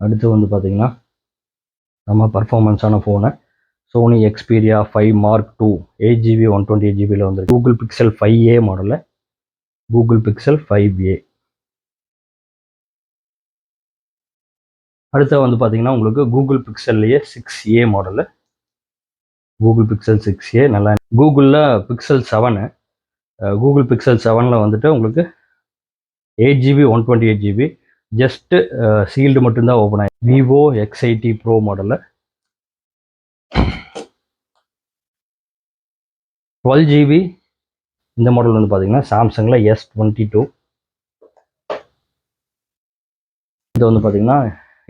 அடுத்து வந்து பார்த்தீங்கன்னா நம்ம பர்ஃபார்மன்ஸான phone Sony Xperia 5 mark 2 8GB 128GBயில் வந்து கூகுள் பிக்சல் 5A மாடலில் கூகுள் பிக்சல் 5A. அடுத்து வந்து பார்த்தீங்கன்னா உங்களுக்கு கூகுள் பிக்சல்லையே 6A model Google Pixel 6A நல்லா. கூகுளில் பிக்சல் 7 கூகுள் பிக்சல் 7ல் வந்துட்டு உங்களுக்கு 8GB 128GB ஜஸ்ட்டு சீல்டு மட்டும்தான் ஓப்பன் ஆகி. விவோ X80 ப்ரோ மாடலில் 12GB. இந்த மாடல் வந்து பார்த்தீங்கன்னா சாம்சங்கில் S22. இது வந்து பார்த்தீங்கன்னா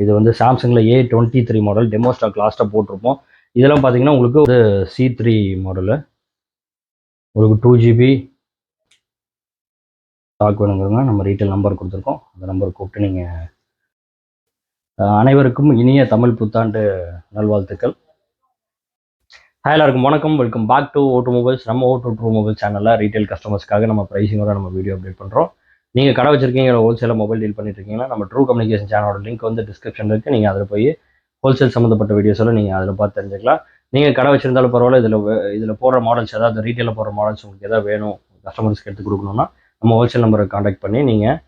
இது வந்து சாம்சங்கில் A23 மாடல் டெமோ ஸ்டாக் லாஸ்ட்டாக போட்டிருப்போம். இதெல்லாம் பார்த்தீங்கன்னா உங்களுக்கு ஒரு C3 மாடலு உங்களுக்கு 2GB ஸ்டாக் வேணுங்கிறவங்க நம்ம ரீட்டைல் நம்பர் கொடுத்துருக்கோம். அந்த நம்பர் கூப்பிட்டு நீங்கள். அனைவருக்கும் இனிய தமிழ் புத்தாண்டு நல்வாழ்த்துக்கள். எல்லாருக்கும் வணக்கம். Welcome back to O2mobiles. நம்ம O2mobiles சேனலில் ரீட்டைல் கஸ்டமர்ஸ்க்காக நம்ம ப்ரைஸிங்கோட நம்ம வீடியோ அப்டேட் பண்ணுறோம். நீங்கள் கடை வச்சிருக்கீங்க, ஹோல்சேலில் மொபைல் டீல் பண்ணிட்டு இருக்கீங்கன்னா நம்ம ட்ரூ கம்யூனிகேஷன் சேனலோட லிங்க் வந்து டிஸ்கிரிப்ஷனில் இருக்குது. நீங்கள் அதில் போய் ஹோல்சேல் சம்மந்தப்பட்ட வீடியோஸெல்லாம் நீங்கள் அதில் பார்த்து தெரிஞ்சுக்கலாம். நீங்கள் கடை வச்சிருந்தாலும் பரவாயில்ல, இதில் போடுற மாடல்ஸ் ஏதாவது ரீட்டைலில் போடுற மாடல்ஸ் உங்களுக்கு எதாவது வேணும் கஸ்டமர்ஸ்க்கு எடுத்து கொடுக்கணுன்னா நம்ம ஹோல்சேல் நம்பரை காண்டாக்ட் பண்ணி நீங்கள்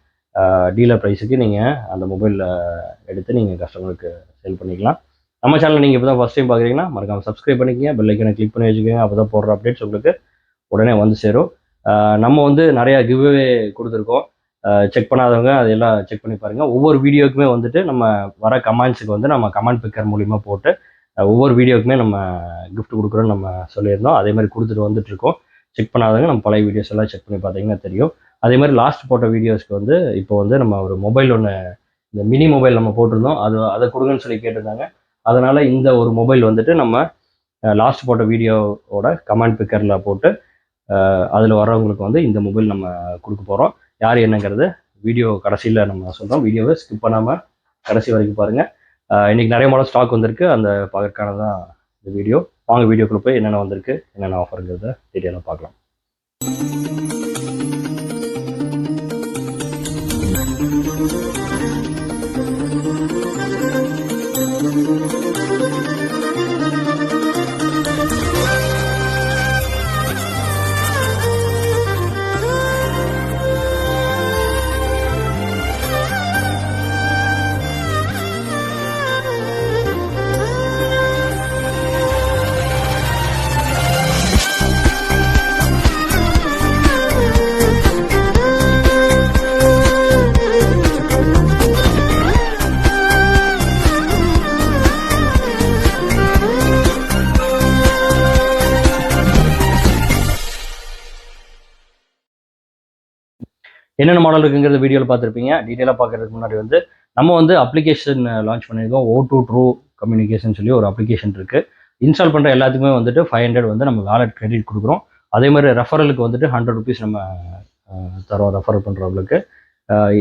டீலர் ப்ரைஸுக்கு நீங்கள் அந்த மொபைலில் எடுத்து நீங்கள் கஸ்டமருக்கு சேல் பண்ணிக்கலாம். நம்ம சேனல் நீங்கள் இப்போ தான் ஃபஸ்ட் டைம் பார்க்குறீங்கன்னா மறக்காமல் சப்ஸ்கிரைப் பண்ணிக்கங்க, பெல் ஐக்கனை கிளிக் பண்ணி வச்சுக்கோங்க. அப்போ தான் போடுற அப்டேட்ஸ் உங்களுக்கு உடனே வந்து சேரும். நம்ம வந்து நிறையா கிவ்அவே கொடுத்துருக்கோம். செக் பண்ணாதவங்க அதெல்லாம் செக் பண்ணி பாருங்கள். ஒவ்வொரு வீடியோக்குமே வந்துட்டு நம்ம வர கமெண்ட்ஸுக்கு வந்து நம்ம கமெண்ட் பிக்கர் மூலிமா போட்டு ஒவ்வொரு வீடியோக்குமே நம்ம கிஃப்ட் கொடுக்குறோன்னு நம்ம சொல்லியிருந்தோம். அதே மாதிரி கொடுத்துட்டு வந்துட்டுருக்கோம். செக் பண்ணாதவங்க நம்ம பழைய வீடியோஸ் எல்லாம் செக் பண்ணி பார்த்தீங்கன்னா தெரியும். அதே மாதிரி லாஸ்ட் போட்ட வீடியோஸ்க்கு வந்து இப்போ வந்து நம்ம ஒரு மொபைல் ஒன்று, இந்த மினி மொபைல் நம்ம போட்டிருந்தோம், அதை கொடுங்கன்னு சொல்லி கேட்டிருந்தாங்க. அதனால் இந்த ஒரு மொபைல் வந்துட்டு நம்ம லாஸ்ட் போட்ட வீடியோவோட கமெண்ட் பிக்கரில் போட்டு அதில் வர்றவங்களுக்கு வந்து இந்த மொபைல் நம்ம கொடுக்க போகிறோம். யார் என்னங்கிறது வீடியோ கடைசியில் நம்ம சொல்கிறோம். வீடியோவை ஸ்கிப் பண்ணாமல் கடைசி வரைக்கும் பாருங்கள். இன்றைக்கி நிறைய மாடல் ஸ்டாக் வந்திருக்கு, அந்த பார்க்கறதுக்கானதான் இந்த வீடியோ. வாங்க வீடியோக்குள்ளே போய் என்னென்ன வந்திருக்கு, என்னென்ன ஆஃபருங்கிறத டீட்டெயிலாக பார்க்கலாம். என்னென்ன மாடல் இருக்குங்கிறது வீடியோவில் பார்த்துருப்பீங்க. டீட்டெயிலாக பார்க்குறதுக்கு முன்னாடி வந்து நம்ம வந்து அப்ளிகேஷன் லான்ச் பண்ணியிருக்கோம். O2 ட்ரூ கம்யூனிகேஷன் சொல்லி ஒரு அப்ளிகேஷன் இருக்குது. இன்ஸ்டால் பண்ணுற எல்லாத்துக்குமே வந்துட்டு 500 வந்து நம்ம வேலட் கிரெடிட் கொடுக்குறோம். அதே மாதிரி ரெஃபரலுக்கு வந்துட்டு 100 rupees நம்ம தரோம் ரெஃபர் பண்ணுறவங்களுக்கு.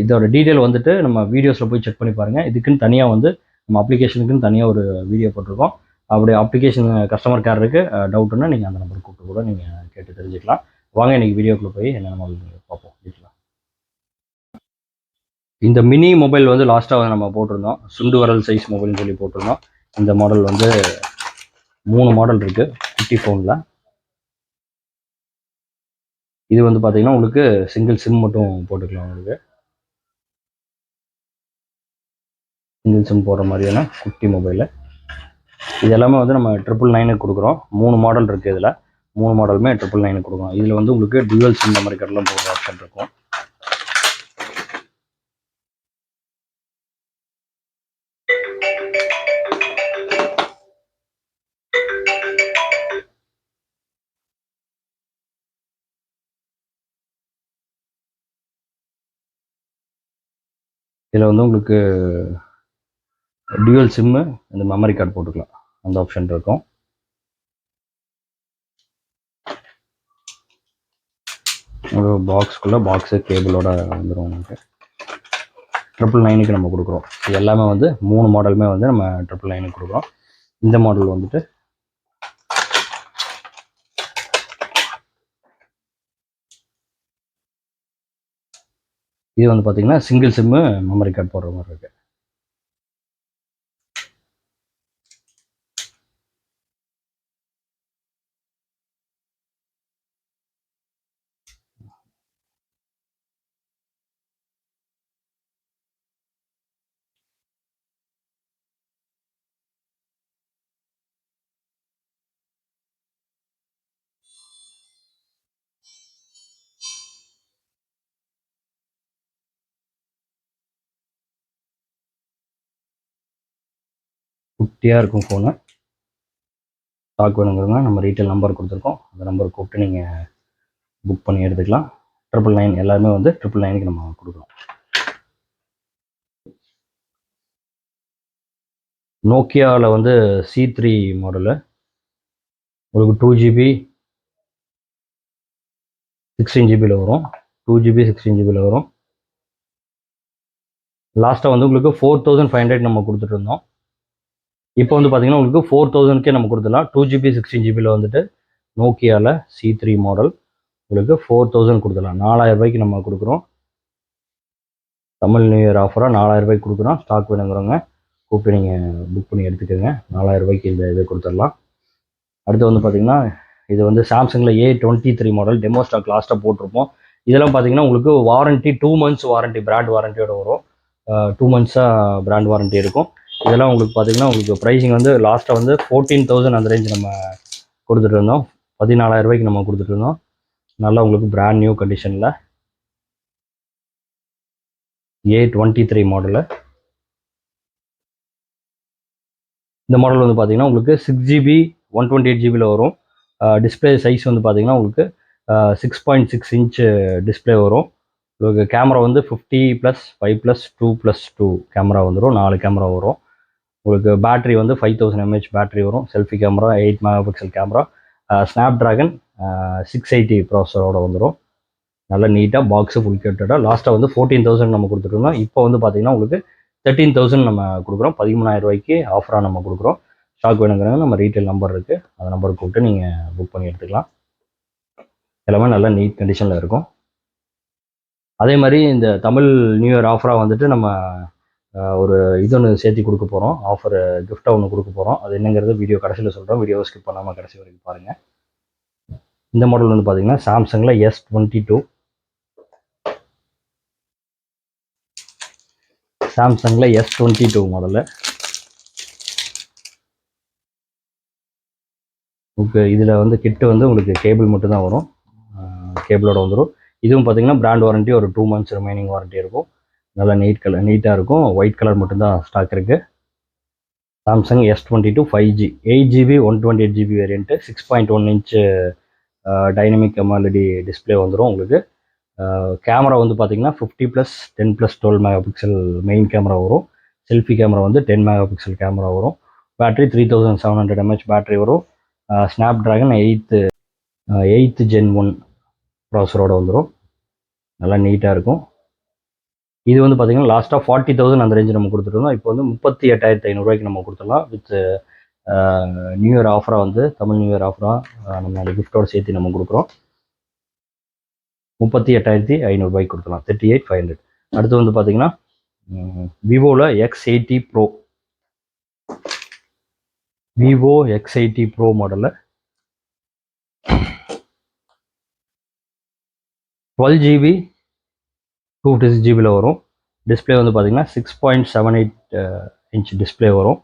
இதோட டீட்டெயில் வந்துட்டு நம்ம வீடியோஸில் போய் செக் பண்ணி பாருங்கள். இதுக்குன்னு தனியாக வந்து நம்ம அப்ளிகேஷனுக்குன்னு தனியாக ஒரு வீடியோ போட்டிருக்கோம். அப்படி அப்ளிகேஷன் கஸ்டமர் கேர் இருக்குது, டவுட்டுன்னா நீங்கள் அந்த நம்பருக்கு கூப்பிட்டு கூட நீங்கள் கேட்டு தெரிஞ்சுக்கலாம். வாங்க இன்றைக்கி வீடியோக்குள்ளே போய் என்னென்ன மாடல் பார்ப்போம். இந்த மினி மொபைல் வந்து லாஸ்ட்டாக நம்ம போட்டிருந்தோம், சுண்டு வரல் சைஸ் மொபைல்னு சொல்லி போட்டிருந்தோம். இந்த மாடல் வந்து 3 மாடல் இருக்குது குட்டி ஃபோனில். இது வந்து பார்த்தீங்கன்னா உங்களுக்கு சிங்கிள் சிம் மட்டும் போட்டுக்கலாம். உங்களுக்கு சிங்கிள் சிம் போடுற மாதிரியான குட்டி மொபைலு. இது எல்லாமே வந்து நம்ம 999 கொடுக்குறோம். 3 மாடல் இருக்குது. இதில் 3 மாடலுமே 999 கொடுக்குறோம். இதில் வந்து உங்களுக்கு டுவல் சிம் மெமரி கார்டெலாம் போடுற ஆப்ஷன் இருக்கும். இதில் வந்து உங்களுக்கு டியூவல் சிம்மு இந்த மெமரி கார்டு போட்டுக்கலாம், அந்த ஆப்ஷன் இருக்கும். ஒரு பாக்ஸு கேபிளோட வந்துடும் உங்களுக்கு. 999 நம்ம கொடுக்குறோம். இது எல்லாமே வந்து 3 மாடலுமே வந்து நம்ம 999 கொடுக்குறோம். இந்த மாடல் வந்துட்டு இது வந்து பார்த்தீங்கன்னா சிங்கிள் சிம்மு மெமரி கார்டு போடுற மாதிரி இருக்குது. குட்டியாக இருக்கும் ஃபோனு. ஸ்டாக் வேணுங்கிறவங்க நம்ம ரீட்டைல் நம்பர் கொடுத்துருக்கோம், அந்த நம்பர் கூப்பிட்டு நீங்கள் புக் பண்ணி எடுத்துக்கலாம். 999 எல்லாருமே வந்து 999க்கு நம்ம கொடுக்குறோம். நோக்கியாவில் வந்து C3 மாடலு உங்களுக்கு 2GB 16GB வரும். 2GB 16GB வரும். லாஸ்ட்டாக வந்து உங்களுக்கு 4500 நம்ம கொடுத்துட்டு இருந்தோம். இப்போ வந்து பார்த்தீங்கன்னா உங்களுக்கு 4000க்கே நம்ம கொடுத்துடலாம். 2GB 16GB வந்துட்டு நோக்கியாவில் C3 மாடல் உங்களுக்கு 4000 கொடுத்துடலாம். 4000 ரூபாய்க்கு நம்ம கொடுக்குறோம். தமிழ் நியூ இயர் ஆஃபராக 4000 ரூபாய்க்கு கொடுக்குறோம். ஸ்டாக் வேணுங்கிறவங்க கூப்பிட்டு நீங்கள் புக் பண்ணி எடுத்துக்கோங்க. 4000 ரூபாய்க்கு இந்த இது கொடுத்துடலாம். அடுத்து வந்து பார்த்தீங்கன்னா இது வந்து சாம்சங்கில் A23 மாடல் டெமோ ஸ்டாக் லாஸ்ட்டாக போட்டிருப்போம். இதெல்லாம் பார்த்தீங்கன்னா உங்களுக்கு வாரண்ட்டி 2 months வாரண்ட்டி, பிராண்ட் வாரண்ட்டியோட வரும். 2 monthஸாக பிராண்ட் வாரண்ட்டி இருக்கும். இதெல்லாம் உங்களுக்கு பார்த்தீங்கன்னா உங்களுக்கு ப்ரைஸிங் வந்து லாஸ்ட்டாக வந்து 14,000 அந்த ரேஞ்ச் நம்ம கொடுத்துட்டு இருந்தோம். 14,000 ரூபாய்க்கு நம்ம கொடுத்துட்டு இருந்தோம். நல்லா உங்களுக்கு பிராண்ட் நியூ கண்டிஷனில் A23 மாடலு. இந்த மாடல் வந்து பார்த்தீங்கன்னா உங்களுக்கு 6GB 128GB வரும். டிஸ்பிளே சைஸ் வந்து பார்த்தீங்கன்னா உங்களுக்கு 6.6 inch டிஸ்பிளே வரும். உங்களுக்கு கேமரா வந்து 50+5+2+2 கேமரா வந்துடும். 4 கேமரா வரும். உங்களுக்கு பேட்ரி வந்து 5000 mAh பேட்ரி வரும். Selfie camera 8 MP camera, snap dragon 680 ப்ராசரோட வந்துடும். நல்லா நீட்டாக பாக்ஸு ஃபுல் கிட்டடாக லாஸ்ட்டாக வந்து 14,000 நம்ம கொடுத்துருந்தோம். இப்போ வந்து பார்த்தீங்கன்னா உங்களுக்கு 13,000 நம்ம கொடுக்குறோம். 13,000 ரூபாய்க்கு ஆஃபராக நம்ம கொடுக்குறோம். ஸ்டாக் வேணுங்கிறவங்க நம்ம ரீட்டைல் நம்பர் இருக்குது, அந்த நம்பருக்கு கூப்பிட்டு நீங்கள் புக் பண்ணி எடுத்துக்கலாம். எல்லாமே நல்லா நீட் கண்டிஷனில் இருக்கும். அதே மாதிரி இந்த தமிழ் நியூ இயர் ஆஃபராக வந்துட்டு நம்ம ஒரு இது ஒன்று சேர்த்து கொடுக்க போகிறோம். ஆஃபர் கிஃப்டாக ஒன்று கொடுக்க போகிறோம். அது என்னங்கிறது வீடியோ கடைசியில் சொல்கிறோம். வீடியோவை ஸ்கிப் பண்ணாமல் கடைசி வரைக்கும் பாருங்கள். இந்த மாடல் வந்து பார்த்தீங்கன்னா சாம்சங்கில் S22 மாடலு. உங்களுக்கு இதில் வந்து கிட்டு வந்து உங்களுக்கு கேபிள் மட்டும் தான் வரும், கேபிளோட வந்துடும். இதுவும் பார்த்தீங்கன்னா பிராண்ட் வாரண்ட்டி ஒரு 2 months ரிமைனிங் வாரண்ட்டி இருக்கும். நல்லா நீட்டாக இருக்கும். ஒயிட் கலர் மட்டும்தான் ஸ்டாக் இருக்குது. Samsung S22 5G 8GB 128GB variant, 6.1 inch dynamic MLED display வந்துடும். உங்களுக்கு கேமரா வந்து பார்த்தீங்கன்னா 50+10+12 MP மெயின் கேமரா வரும். செல்ஃபி கேமரா வந்து 10 MP கேமரா வரும். பேட்ரி 3700 mAh பேட்ரி வரும். ஸ்னாப் ட்ராகன் 8th Gen 1 ப்ராசரோட வந்துடும். நல்லா நீட்டாக இருக்கும். இது வந்து பார்த்தீங்கன்னா லாஸ்ட்டாக 40,000 அந்த ரேஞ்சு நம்ம கொடுத்துருந்தோம். இப்போ வந்து 38,500 ரூபாய்க்கு நம்ம கொடுத்துடலாம். வித் நியூ இயர் ஆஃபராக வந்து தமிழ் நியூ இயர் ஆஃபராக நம்ம கிஃப்டோடு சேர்த்து நம்ம கொடுக்குறோம். 38,500 ரூபாய்க்கு கொடுத்துடலாம். 38,500. அடுத்து வந்து பார்த்தீங்கன்னா விவோவில் X80 Pro, Vivo X80 Pro மாடலில் 12GB 256GB வரும். டிஸ்பிளே வந்து பார்த்தீங்கன்னா 6.78 inch டிஸ்பிளே வரும்.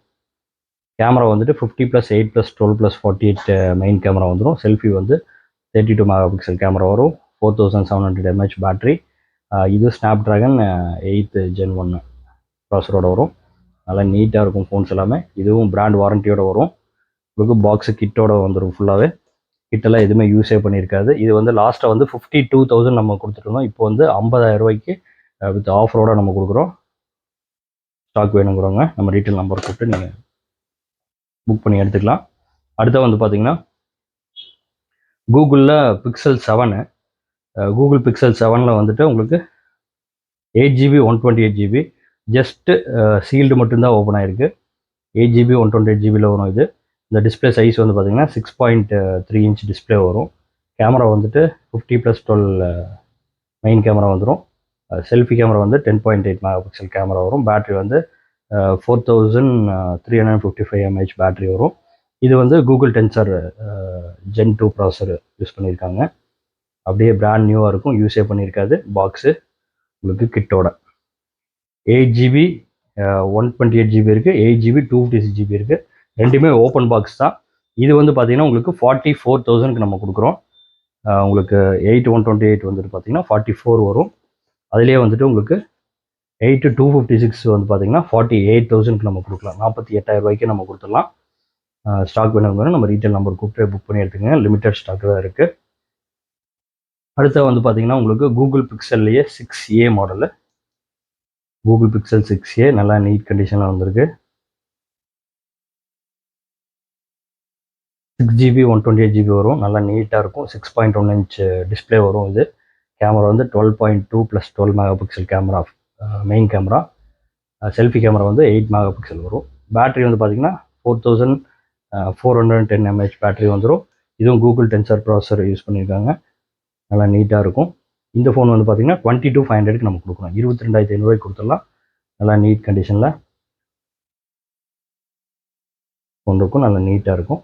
கேமரா வந்துட்டு 50+8+12+48 மெயின் கேமரா வந்துடும். செல்ஃபி வந்து 32 MP கேமரா வரும். 4700 mAh பேட்ரி. இது ஸ்னாப் ட்ராகன் 8th Gen 1 ப்ராசரோட வரும். நல்லா நீட்டாக இருக்கும் ஃபோன்ஸ் எல்லாமே. இதுவும் பிராண்ட் வாரண்ட்டியோட வரும். உங்களுக்கு பாக்ஸு கிட்டோட வந்துடும். ஃபுல்லாகவே கிட்டெல்லாம் எதுவுமே யூஸே பண்ணியிருக்காது. இது வந்து லாஸ்ட்டாக வந்து 52,000 நம்ம கொடுத்துருந்தோம். இப்போ வந்து 50,000 ரூபாய்க்கு வித் ஆஃபரோட நம்ம கொடுக்குறோம். ஸ்டாக் வேணுங்கிறவங்க நம்ம ரீட்டைல் நம்பர் கூப்பிட்டு நீங்கள் புக் பண்ணி எடுத்துக்கலாம். அடுத்து வந்து பார்த்தீங்கன்னா கூகுளில் Pixel 7, கூகுள் Pixel 7 வந்துட்டு உங்களுக்கு 8GB 128GB ஜஸ்ட்டு சீல்டு மட்டும்தான் ஓப்பன் ஆகிருக்கு. 8GB 128GB வரும். இது இந்த டிஸ்பிளே சைஸ் வந்து பார்த்தீங்கன்னா 6.3 inch டிஸ்பிளே வரும். கேமரா வந்துட்டு 50+12 மெயின் கேமரா வந்துடும். செல்ஃபி கேமரா வந்து 10.8 MP கேமரா வரும். பேட்ரி வந்து 4355 mAh பேட்ரி வரும். இது வந்து கூகுள் டென்சர் Gen 2 ப்ராசர் யூஸ் பண்ணியிருக்காங்க. அப்படியே பிராண்ட் நியூவாக இருக்கும், யூஸே பண்ணியிருக்காது. பாக்ஸு உங்களுக்கு கிட்டோட 8GB 128GB இருக்குது, 8GB 256GB இருக்குது. ரெண்டுமே ஓப்பன் பாக்ஸ் தான். இது வந்து பார்த்தீங்கன்னா உங்களுக்கு 44,000க்கு நம்ம கொடுக்குறோம். உங்களுக்கு 8 128 வந்துட்டு பார்த்தீங்கன்னா 44 வரும். அதிலே வந்துட்டு உங்களுக்கு 8,256 வந்து பார்த்தீங்கன்னா 48,000க்கு நம்ம கொடுக்கலாம். 48,000 ரூபாய்க்கு நம்ம கொடுத்துடலாம். ஸ்டாக் வேணுங்கிற நம்ம ரீட்டைல் நம்பர் கூப்பிட்டு புக் பண்ணி எடுத்துக்கோங்க. லிமிடெட் ஸ்டாக் தான் இருக்குது. அடுத்து வந்து பார்த்தீங்கன்னா உங்களுக்கு கூகுள் பிக்சல்லையே 6A model. Google Pixel 6A நல்லா நீட் கண்டிஷனில் வந்திருக்கு. 6GB 128GB வரும். நல்லா நீட்டாக இருக்கும். 6.1 inch டிஸ்பிளே வரும். இது கேமரா வந்து 12.2 + 12 mega pixel camera, main camera. Selfie camera வந்து 8 மெகா பிக்சல் வரும். பேட்டரி வந்து பார்த்தீங்கன்னா 4410 mAh பேட்டரி வந்துடும். இதுவும் கூகுள் டென்சர் ப்ராசஸர் யூஸ் பண்ணியிருக்காங்க. நல்லா நீட்டாக இருக்கும். இந்த ஃபோன் வந்து பார்த்தீங்கன்னா 22,500க்கு நம்ம கொடுக்கணும். 22,500 கொடுத்துடலாம். நல்லா நீட் கண்டிஷனில் ஃபோன் இருக்கும். நல்லா நீட்டாக இருக்கும்.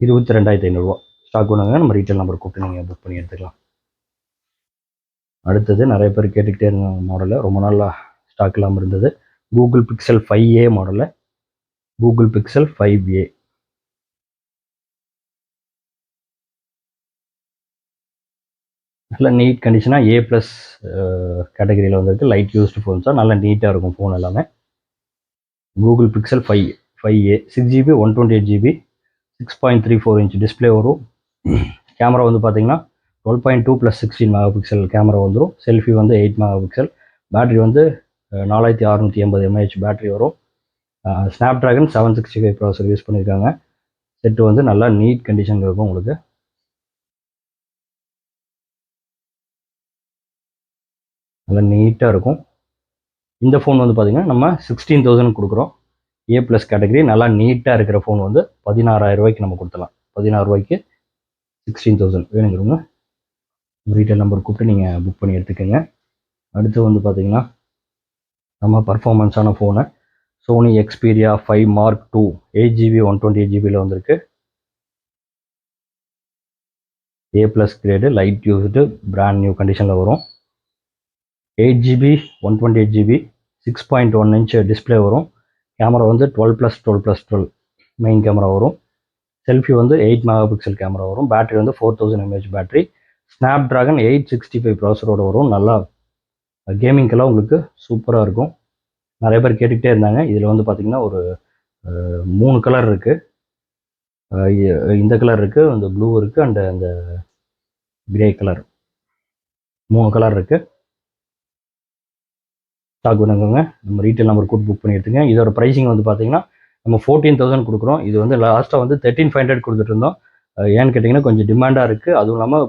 22,500 ஸ்டாக் வேணுங்க நம்ம ரீட்டைல் நம்பர் கூப்பிட்டு நீங்கள் புக் பண்ணி எடுத்துக்கலாம். அடுத்தது நிறைய பேர் கேட்டுக்கிட்டே இருந்தாங்க மாடலில், ரொம்ப நாளாக ஸ்டாக் இல்லாமல் இருந்தது. கூகுள் பிக்சல் 5A மாடலில். கூகுள் பிக்சல் 5A நல்லா நீட் கண்டிஷனாக A+ கேட்டகரியில் வந்துருக்கு. லைட் யூஸ்டு ஃபோன்ஸாக நல்லா நீட்டாக இருக்கும் ஃபோன் எல்லாமே. Google pixel 5A 6GB 128GB 6.34 inch display வரும். கேமரா வந்து பார்த்தீங்கன்னா 12.2 + 16 மெகா பிக்சல் கேமரா வந்துடும். செல்ஃபி வந்து 8 மெகா பிக்சல். பேட்டரி வந்து 4680 mAh பேட்டரி வரும். ஸ்னாப் ட்ராகன் 765 ப்ராசஸர் யூஸ் பண்ணியிருக்காங்க. செட்டு வந்து நல்லா நீட் கண்டிஷனில் இருக்கும். உங்களுக்கு நல்லா நீட்டாக இருக்கும். இந்த ஃபோன் வந்து பார்த்தீங்கன்னா நம்ம 16,000 கொடுக்குறோம். A+ கேட்டகரி நல்லா நீட்டாக இருக்கிற ஃபோன் வந்து 16,000 ரூபாய்க்கு நம்ம கொடுத்துலாம். 16 ரூபாய்க்கு 16,000 வேணுங்கிறவங்க ரீட்டைல் நம்பர் கூப்பிட்டு நீங்கள் புக் பண்ணி எடுத்துக்கோங்க. அடுத்து வந்து பார்த்தீங்கன்னா நம்ம பர்ஃபார்மன்ஸான ஃபோனை Sony Xperia 5 Mark II 8GB 128GBயில் வந்திருக்கு. A+ grade light used brand new கண்டிஷனில் வரும். 8GB 128GB 6.1 inch டிஸ்பிளே வரும். கேமரா வந்து 12+12+12 மெயின் கேமரா வரும். செல்ஃபி வந்து 8 மெகா பிக்சல் கேமரா வரும். பேட்டரி வந்து 4000 mAh பேட்டரி. ஸ்னாப் ட்ராகன் 865 ப்ராசஸரோடு வரும். நல்லா கேமிங்கெல்லாம் உங்களுக்கு சூப்பராக இருக்கும். நிறைய பேர் கேட்டுக்கிட்டே இருந்தாங்க. இதில் வந்து பார்த்திங்கன்னா ஒரு 3 கலர் இருக்குது. இந்த கலர் இருக்குது, அந்த ப்ளூ இருக்குது, அண்ட் அந்த கிரே கலர், 3 கலர் இருக்குது. ஸ்டாக் வேணுங்க நம்ம ரீட்டைல் நம்பர் கூட்டு புக் பண்ணி எடுத்துங்க. இதோட ப்ரைஸிங் வந்து பார்த்தீங்கன்னா நம்ம 14,000 கொடுக்குறோம். இது வந்து லாஸ்ட்டாக வந்து 13,500 கொடுத்துட்டு இருந்தோம். ஏன்னு கேட்டிங்கன்னா கொஞ்சம் டிமாண்டாக இருக்குது. அதுவும் இல்லாமல்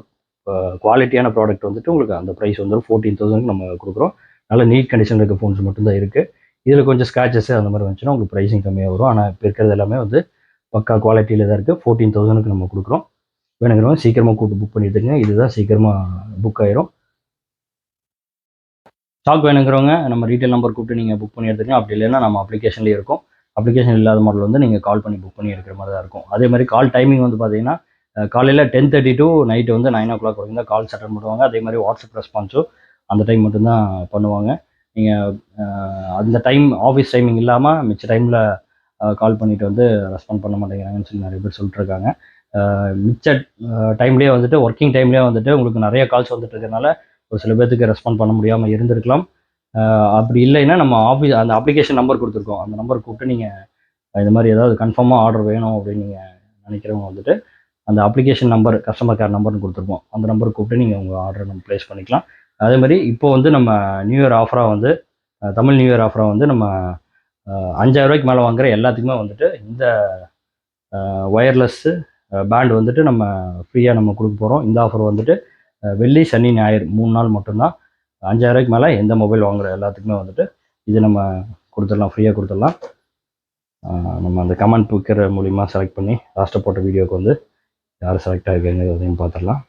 குவாலிட்டியான ப்ராடக்ட் வந்துட்டு உங்களுக்கு அந்த ப்ரைஸ் வந்துடும். 14,000 நம்ம கொடுக்குறோம். நல்ல நீட் கண்டிஷனில் இருக்க ஃபோன்ஸ் மட்டும்தான் இருக்குது. இதில் கொஞ்சம் ஸ்க்ராச்சஸ் அந்த மாதிரி வந்துச்சுன்னா உங்களுக்கு ப்ரைஸிங் கம்மியாக வரும். ஆனால் இப்போ இருக்கிறது எல்லாமே வந்து பக்கா குவாலிட்டியில் தான் இருக்குது. 14,000க்கு நம்ம கொடுக்குறோம். வேணுங்கிறவங்க சீக்கிரமாக கூப்பிட்டு புக் பண்ணி எடுத்துங்க. இதுதான் சீக்கிரமாக புக் ஆயிரும். ஸ்டாக் வேணுங்கிறவங்க நம்ம ரீட்டைல் நம்பர் கூப்பிட்டு நீங்கள் புக் பண்ணி எடுத்துங்க. அப்படி இல்லைன்னா நம்ம அப்ளிகேஷன்லேயே இருக்கும். அப்ளிகேஷன் இல்லாத மாடல் வந்து நீங்கள் கால் பண்ணி புக் பண்ணி எடுக்கிற மாதிரி தான் இருக்கும். அதே மாதிரி கால் டைமிங் வந்து பார்த்தீங்கன்னா காலையில் 10:30 to நைட்டு வந்து 9 o'clock வரைக்கும் தான் கால்ஸ் அட்டன் பண்ணுவாங்க. அதே மாதிரி வாட்ஸ்அப் ரெஸ்பான்ஸும் அந்த டைம் மட்டும்தான் பண்ணுவாங்க. நீங்கள் அந்த டைம் ஆஃபீஸ் டைமிங் இல்லாமல் மிச்ச டைமில் கால் பண்ணிவிட்டு வந்து ரெஸ்பாண்ட் பண்ண மாட்டேங்கிறாங்கன்னு சொல்லி நிறைய பேர் சொல்லிட்டுருக்காங்க. மிச்ச டைம்லேயே வந்துட்டு ஒர்க்கிங் டைம்லேயே வந்துட்டு உங்களுக்கு நிறைய கால்ஸ் வந்துட்டு இருக்கிறதுனால ஒரு சில பேர்த்துக்கு ரெஸ்பாண்ட் பண்ண முடியாமல் இருந்திருக்கலாம். அப்படி இல்லைன்னா நம்ம ஆஃபீஸ் அந்த அப்ளிகேஷன் நம்பர் கொடுத்துருக்கோம். அந்த நம்பர் கூப்பிட்டு நீங்கள் இந்த மாதிரி ஏதாவது கன்ஃபார்மாக ஆர்டர் வேணும் அப்படின்னு நீங்கள் நினைக்கிறவங்க வந்துட்டு அந்த அப்ளிகேஷன் நம்பர் கஸ்டமர் கேர் நம்பர்னு கொடுத்துருப்போம். அந்த நம்பர் கூப்பிட்டு நீங்கள் உங்கள் ஆர்டரை நம்ம ப்ளேஸ் பண்ணிக்கலாம். அதே மாதிரி இப்போ வந்து நம்ம நியூ இயர் ஆஃபராக வந்து தமிழ் நியூ இயர் ஆஃபராக வந்து நம்ம 5,000 ரூபாய்க்கு மேலே வாங்குற எல்லாத்துக்குமே வந்துட்டு இந்த ஒயர்லெஸ்ஸு பேண்ட் வந்துட்டு நம்ம ஃப்ரீயாக நம்ம கொடுக்க போகிறோம். இந்த ஆஃபர் வந்துட்டு வெள்ளி, சனி, ஞாயிறு 3 நாள் மட்டும்தான். 5,000 ரூபாய்க்கு மேலே எந்த மொபைல் வாங்குற எல்லாத்துக்குமே வந்துட்டு இது நம்ம கொடுத்துடலாம், ஃப்ரீயாக கொடுத்துடலாம். நம்ம அந்த கமெண்ட் பிக்கர் மூலிமா செலக்ட் பண்ணி லாஸ்ட்டாக போட்ட வீடியோவுக்கு வந்து யார் செலக்ட் ஆகிருக்காங்க அதையும் பார்த்துடலாம்.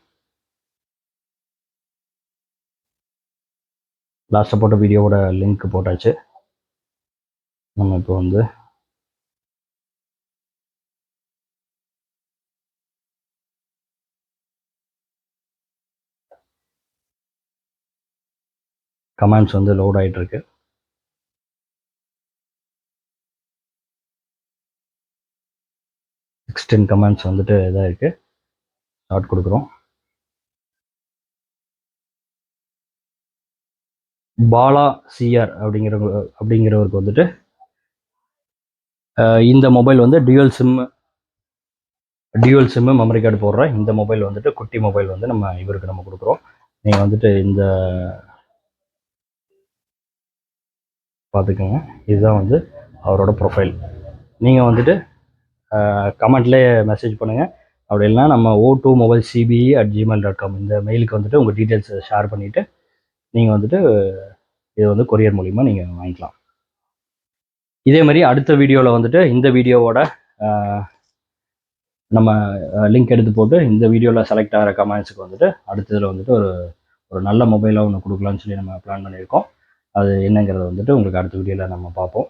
லாஸ்ட்டாக போட்ட வீடியோவோட லிங்க் போட்டாச்சு. நம்ம இப்போ வந்து கமெண்ட்ஸ் வந்து லோட் ஆகிட்டுருக்கு. 16 கமெண்ட்ஸ் வந்துட்டு இதாக இருக்குது. ஸ்டார்ட் கொடுக்குறோம். பாலா சிஆர் அப்படிங்கிறவருக்கு வந்துட்டு இந்த மொபைல் வந்து டியூவல் சிம்மு மெமரி கார்டு போடுற இந்த மொபைல் வந்துட்டு குட்டி மொபைல் வந்து இவருக்கு நம்ம கொடுக்குறோம். நீங்கள் வந்துட்டு இந்த பார்த்துக்கோங்க, இதுதான் வந்து அவரோட ப்ரொஃபைல். நீங்கள் வந்துட்டு கமெண்ட்லேயே மெசேஜ் பண்ணுங்கள். அப்படி இல்லைனா நம்ம O2mobilescbe@gmail.com இந்த மெயிலுக்கு வந்துட்டு உங்கள் டீட்டெயில்ஸ் ஷேர் பண்ணிவிட்டு நீங்கள் வந்துட்டு இது வந்து கொரியர் மூலிமா நீங்கள் வாங்கிக்கலாம். இதே மாதிரி அடுத்த வீடியோவில் வந்துட்டு இந்த வீடியோவோட நம்ம லிங்க் எடுத்து போட்டு இந்த வீடியோவில் செலக்ட் ஆகிற கமெண்ட்ஸுக்கு வந்துட்டு அடுத்ததில் வந்துட்டு ஒரு நல்ல மொபைலாக ஒன்று கொடுக்கலான்னு சொல்லி நம்ம பிளான் பண்ணியிருக்கோம். அது என்னங்கிறத வந்துட்டு உங்களுக்கு அடுத்த வீடியோவில் நம்ம பார்ப்போம்.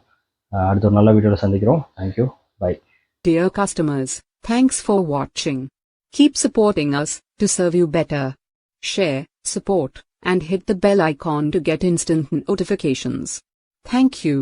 அடுத்த ஒரு நல்ல வீடியோவில் சந்திக்கிறோம். Thank you, bye. Dear customers, thanks for watching. Keep supporting us to serve you better. Share, support, and hit the bell icon to get instant notifications. Thank you.